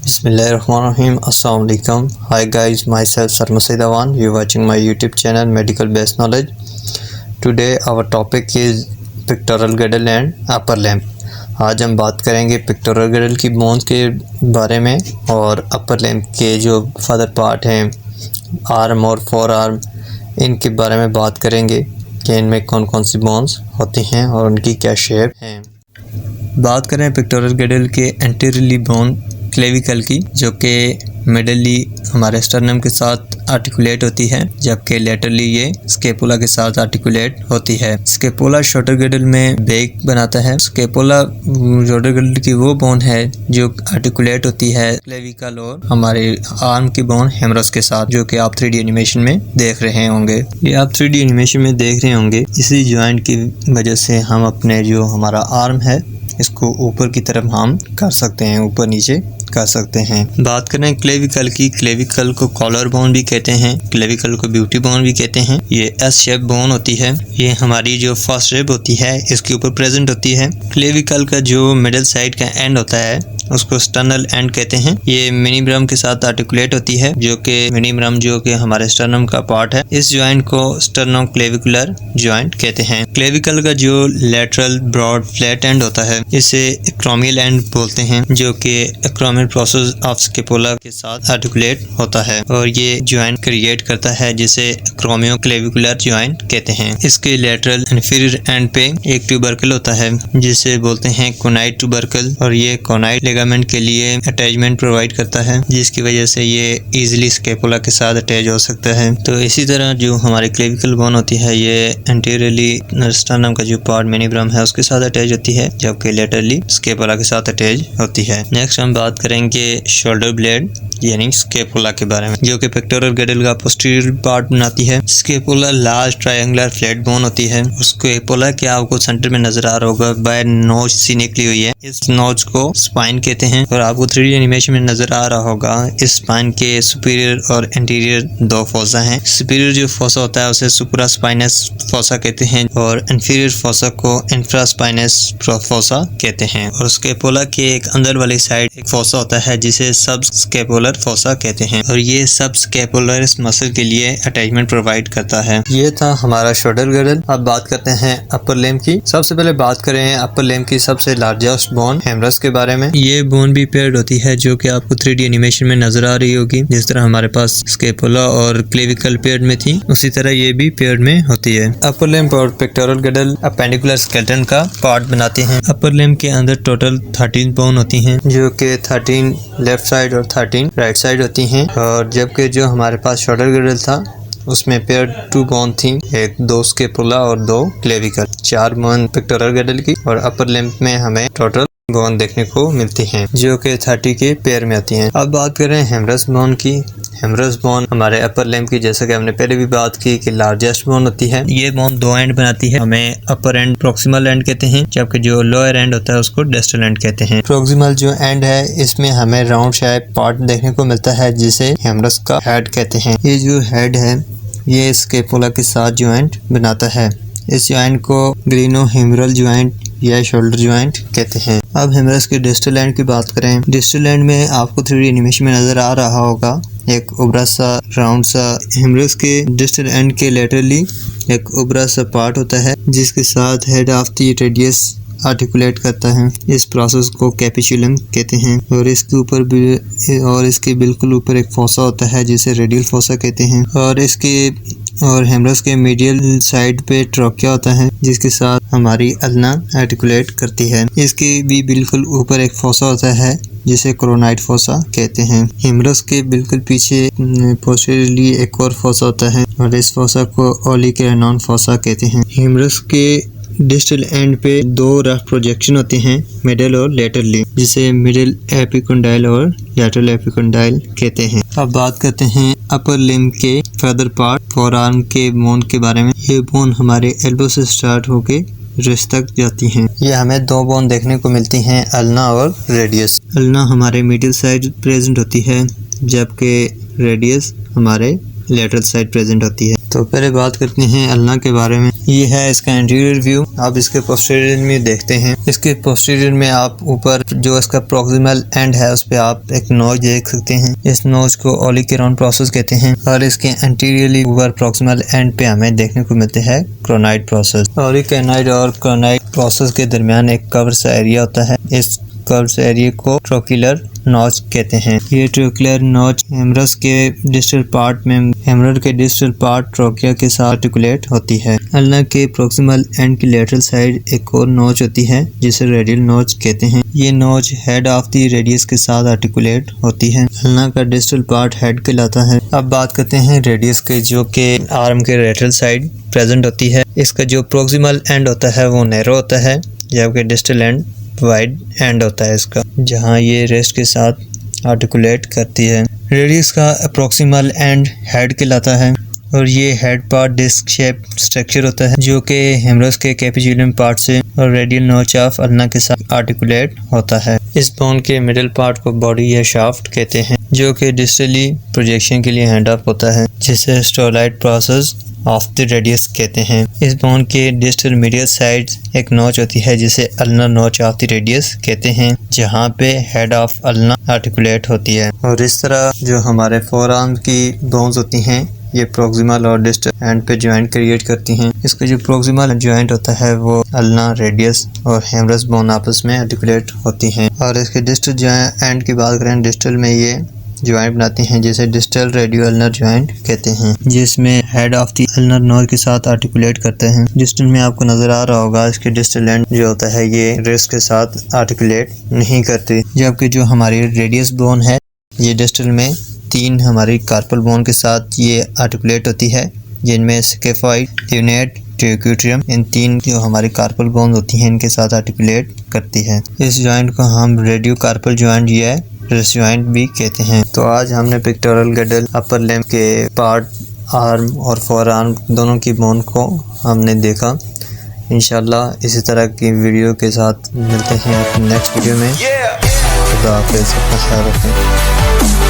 Bismillahirrahmanirrahim. Assalamu alaikum. Hi guys, myself Sarma Saidawan. You're watching my YouTube channel Medical Based Knowledge. Today our topic is pectoral girdle and upper limb. आज हम बात करेंगे pectoral गिर्डल की bones के बारे में और अपर लिम्ब के जो फर्दर पार्ट हैं आर्म और फोर आर्म, इनके बारे में बात करेंगे कि इनमें कौन कौन सी बोन्स होती हैं और उनकी क्या शेप हैं। बात करें पेक्टोरल गिर्डल के एंटीरियरली बोन क्लेविकल की, जो कि मिडली हमारे स्टर्नम के साथ आर्टिकुलेट होती है, जबकि लेटरली ये स्केपुला के साथ आर्टिकुलेट होती है। स्केपुला शोल्डर गिर्डल में बेक बनाता है। स्केपुला शोल्डर गिर्डल की वो बोन है जो आर्टिकुलेट होती है क्लेविकल और हमारे आर्म की बोन हेमरस के साथ, जो कि आप 3D एनिमेशन में देख रहे होंगे। ये आप 3D एनिमेशन में देख रहे होंगे। इसी जॉइंट की वजह से हम अपने जो हमारा आर्म है इसको ऊपर की तरफ हम कर सकते हैं, ऊपर नीचे कर सकते हैं। बात करें क्लेविकल की, क्लेविकल को कॉलर बोन भी कहते हैं, क्लेविकल को ब्यूटी बोन भी कहते हैं। ये एस शेप बोन होती है। ये हमारी जो फर्स्ट रिब होती है इसके ऊपर प्रेजेंट होती है। क्लेविकल का जो मिडिल साइड का एंड होता है उसको स्टर्नल एंड कहते हैं। ये मिनीब्रम के साथ आर्टिकुलेट होती है, जो कि मिनीब्रम जो कि हमारे स्टर्नम का पार्ट है। इस जॉइंट को स्टर्नो क्लेविकुलर जॉइंट कहते हैं। क्लेविकल का जो लेटरल ब्रॉड फ्लैट एंड होता है इसे एक्रोमियल एंड बोलते हैं, जो कि एक्रोमियल प्रोसेस ऑफ स्केपुला के साथ आर्टिकुलेट होता है और ये जॉइंट क्रिएट करता है, जिसे एक्रोमियो क्लेविकुलर जॉइंट कहते हैं। इसके लेटरल इंफीरियर एंड पे एक ट्यूबरकल होता है जिसे बोलते हैं कोनाइड ट्यूबरकल, और ये कोनाइड लिगामेंट के लिए अटैचमेंट प्रोवाइड करता है, जिसकी वजह से ये इजीली स्केपुला के साथ अटैच हो सकता है। तो इसी तरह जो हमारी क्लेविकल बोन होती है ये एंटीरियरली स्टर्नम का जो पार्ट मिनीब्रम है उसके साथ अटैच होती है, जबकि लेटरली स्केपुला के साथ अटैच होती है। नेक्स्ट हम बात करेंगे शोल्डर ब्लेड यानी स्केपुला के बारे में, जो कि पेक्टोरल गिर्डल का पोस्टीरियर पार्ट बनाती है। Scapula large triangular flat bone होती है। स्केपुला के आपको सेंटर में नजर आ रहा होगा बाय नोच सी निकली हुई है। इस नोच को स्पाइन कहते हैं और आपको 3D एनिमेशन में नजर आ रहा होगा। इस स्पाइन के सुपीरियर और इंटीरियर दो फोसा हैं। सुपीरियर जो फोसा होता है उसे सुप्रा स्पाइनस फोसा कहते हैं और इंफीरियर फोसा को इंफ्रा स्पाइनस फोसा कहते हैं। और स्केपुला के एक अंदर वाली साइड एक फोसा होता है जिसे सब स्केपुलर फोसा कहते हैं, और ये सब स्केपुलर मसल के लिए अटैचमेंट प्रोवाइड करता है। ये था हमारा शोल्डर गिर्डल। अब बात करते हैं अपर लिम्ब की। सबसे पहले बात करें अपर लिम्ब की सबसे लार्जेस्ट बोन हेमरस के बारे में। ये बोन भी पेयर्ड होती है, जो कि आपको 3D एनिमेशन में नजर आ रही होगी। जिस तरह हमारे पास स्केपुला और क्लेविकल पेयर्ड में थी, उसी तरह ये भी पेयर्ड में होती है। अपर लिम्ब और पेक्टोरल गिर्डल अपेंडिकुलर स्केलेटन का पार्ट बनाते हैं। अपर लिम्ब के अंदर टोटल 13 बोन होती हैं, जो कि 13 लेफ्ट साइड और 13 राइट साइड होती हैं। और जबकि जो हमारे पास शोल्डर गिर्डल था उसमें पेयर 2 बोन थी, एक 2 स्केपुला और 2 क्लेविकल। 4 बोन पेक्टोरल गिर्डल की, और अपर लिम्ब में हमें टोटल बोन देखने को मिलती हैं, जो कि 30 के पेयर में आती हैं। अब बात करें हेमरस बोन की। हेमरस बोन हमारे अपर लिम्ब की, जैसा कि हमने पहले भी बात की, कि लार्जेस्ट बोन होती है। ये बोन 2 एंड बनाती है। हमें अपर एंड प्रोक्सिमल एंड कहते हैं, जबकि जो लोअर एंड होता है उसको डिस्टल एंड कहते हैं। प्रोक्सिमल जो एंड है इसमें हमें राउंड शेप पार्ट देखने को मिलता है जिसे हेमरस का हेड कहते हैं। ये जो हेड है ये स्केपुला के साथ जॉइंट बनाता है। इस जॉइंट को ग्रीनोहेमरल जॉइंट या शोल्डर जॉइंट कहते हैं। अब हेमरस के डिस्टल एंड की बात करें। डिस्टल एंड में आपको 3D एनिमेशन में नजर आ रहा होगा एक उभरा सा राउंड सा। हेमरस के डिस्टल एंड के लेटरली एक उभरा सा पार्ट होता है जिसके साथ head of the radius articulate करता है। इस प्रोसेस को कैपिचुलम कहते हैं, और इसके ऊपर भी और इसके बिल्कुल ऊपर एक फोसा होता है जिसे रेडियल फोसा कहते हैं। और हेमरस के मीडियल साइड पे ट्रोकिया होता है जिसके साथ हमारी अल्ना आर्टिकुलेट करती है। इसके भी बिल्कुल ऊपर एक फोसा होता है जिसे कोरोनाइड फोसा कहते हैं। हेमरस के बिल्कुल पीछे पोस्टीरियरली एक और फोसा होता है और इस फोसा को ओलिकेरानॉन फोसा कहते हैं। हेमरस के डिस्टल एंड पे 2 रफ प्रोजेक्शन होते हैं, मिडल और लेटरली, जिसे मिडल एपिकोंडाइल और लैटरल एपिकोंडाइल कहते हैं। अब बात करते हैं अपर लिम्ब के फर्दर पार्ट फोर आर्म के बोन के बारे में। ये बोन हमारे एल्बो से स्टार्ट होके रिस्ट तक जाती हैं। ये हमें 2 बोन देखने को मिलती हैं, अल्ना और रेडियस। अल्ना हमारे मिडिल साइड प्रेजेंट होती है, जबकि रेडियस हमारे लेटरल साइड प्रेजेंट होती है। तो पहले बात करते हैं अल्ना के बारे में। ये है इसका एंटीरियर व्यू। आप इसके पोस्टीरियर में देखते हैं। इसके पोस्टीरियर में आप ऊपर जो इसका प्रोक्सिमल एंड है उस पे आप एक नोज देख सकते हैं। इस नोज को ओलिकेरॉन प्रोसेस कहते हैं और इसके एंटीरियरली ऊपर प्रोक्सिमल एंड पे हमें देखने को मिलते हैं क्रोनाइड प्रोसेस। ओलिकेनाइड और क्रोनाइड प्रोसेस के दरमियान एक कवर सा एरिया होता है। इस कवर एरिया को ट्रोक्युलर नॉच कहते हैं। ये ट्रोक्युलर नॉच हेमरस के डिस्टल पार्ट में हेमरर के डिस्टल पार्ट ट्रोकिया के साथ आर्टिकुलेट होती है। अल्ना के प्रोक्सिमल एंड की लेटरल साइड एक और नॉच होती है जिसे रेडियल नॉच कहते हैं। ये notch head of the radius के साथ आर्टिकुलेट होती है। अल्ना का डिस्टल पार्ट हेड कहलाता है। अब बात करते हैं रेडियस के, जो के आर्म के लेटरल साइड प्रेजेंट होती है। इसका जो प्रोक्सिमल एंड होता है वो नैरो होता है, जबकि डिस्टल एंड वाइड एंड होता है इसका, जहां ये रेस्ट के साथ आर्टिकुलेट करती है। रेडियस का अप्रोक्सिमल एंड हेड कहलाता है और ये head part disc shape structure होता है जो कि हेमरस के कैपिचुलम पार्ट से और रेडियल नोच ऑफ अल्ना के साथ आर्टिकुलेट होता है। इस बोन के मिडिल पार्ट को बॉडी या शाफ्ट कहते हैं, जो कि डिस्टली प्रोजेक्शन के लिए हैंड अप होता है, जिसे स्टोलाइट प्रोसेस ऑफ द रेडियस कहते हैं। इस बोन के डिस्टल मीडियल साइड एक नोच होती है जिसे अल्ना नोच ऑफ द रेडियस कहते हैं, जहां पे हेड ऑफ अल्ना आर्टिकुलेट होती है। और इस तरह जो हमारे फोर आर्म की बोन्स होती हैं ये प्रोक्सिमल और डिस्टल एंड पे जॉइंट क्रिएट करती हैं। इसका जो प्रोक्सिमल जॉइंट होता है वो अल्ना, रेडियस और हेमरस बोन आपस में आर्टिकुलेट होती हैं। और इसके डिस्टल एंड की बात करें, डिस्टल में ये ज्वाइंट बनाती हैं जिसे डिस्टल रेडियो अल्नर ज्वाइंट कहते हैं, जिसमें head of the ulnar notch के साथ आर्टिकुलेट करते हैं। डिस्टल में आपको नजर आ रहा होगा इसके डिस्टल एंड जो होता है ये रेस्ट के साथ आर्टिकुलेट नहीं करती, जबकि जो हमारी रेडियस बोन है ये डिस्टल में 3 हमारी कार्पल बोन के साथ ये आर्टिकुलेट होती है, जिनमें स्केफॉइड, ल्यूनेट, ट्यूक्यूट्रियम, इन 3 जो हमारी कार्पल बोन होती हैं इनके साथ आर्टिकुलेट करती है। इस ज्वाइंट को हम रेडियो कार्पल ज्वाइंट या रेस्ट ज्वाइंट भी कहते हैं। तो आज हमने पिक्टोरल गैडल अपर लिम्ब के पार्ट, आर्म और फोर आर्म दोनों की बोन को हमने देखा। इंशाल्लाह इसी तरह की वीडियो के साथ मिलते हैं नेक्स्ट वीडियो में। खुदा हाफिज़, अपना ख्याल रखें।